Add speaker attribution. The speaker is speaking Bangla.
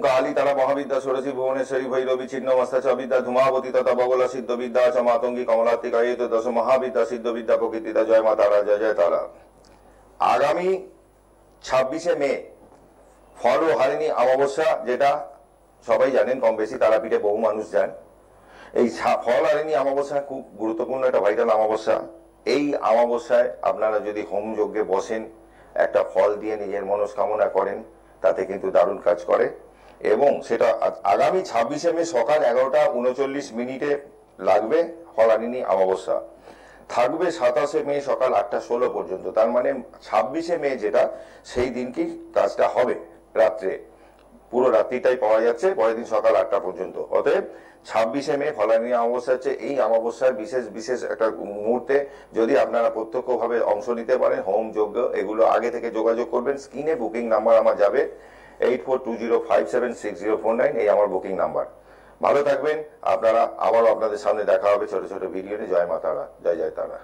Speaker 1: কালী তারা মহাবিদ্যা ষোড়শী ভুবনেশ্বরী ভৈরবী ছিন্নমস্তা চ বিদ্যা ধূমাবতী তথা বগলা সিদ্ধ বিদ্যা চ মাতঙ্গী কমলাত্মিকা এই তো দশ মহাবিদ্যা সিদ্ধ বিদ্যা প্রকৃতিতা। জয় মা তারা, জয় জয় তারা। আগামী 26শে মে ফল ও হারিণী অমাবস্যা, যেটা সবাই জানেন, কম বেশি তারাপীঠে বহু মানুষ যান। এই ফল হারিণী অমাবস্যা খুব গুরুত্বপূর্ণ একটা ভাইটাল অমাবস্যা। এই অমাবস্যায় আপনারা যদি হোম যজ্ঞে বসেন, একটা ফল দিয়ে নিজের মনস্কামনা করেন, তাতে কিন্তু দারুণ কাজ করে। এবং সেটা আগামী 26শে মে সকাল 11:39 লাগবে ফলারিণী অমাবস্যা, থাকবে 27শে মে সকাল 8:16 পর্যন্ত। তার মানে 26শে মে যেটা, সেই দিনকি কাজটা হবে রাত্রে, পুরো রাত্রিটাই পাওয়া যাচ্ছে, পরের দিন সকাল 8টা পর্যন্ত। অতএব 26শে মে ফলারিণী অমাবস্যা হচ্ছে এই অমাবস্যার বিশেষ বিশেষ একটা মুহূর্তে যদি আপনারা প্রত্যক্ষভাবে অংশ নিতে পারেন, হোম যজ্ঞ, এগুলো আগে থেকে যোগাযোগ করবেন। স্ক্রিনে বুকিং নাম্বার আমার যাবে 8420576049, এই আমার বুকিং নাম্বার। ভালো থাকবেন আপনারা, আবারও আপনাদের সামনে দেখা হবে ছোট ছোট ভিডিও নিয়ে। জয় মা তারা, জয় জয় তারা।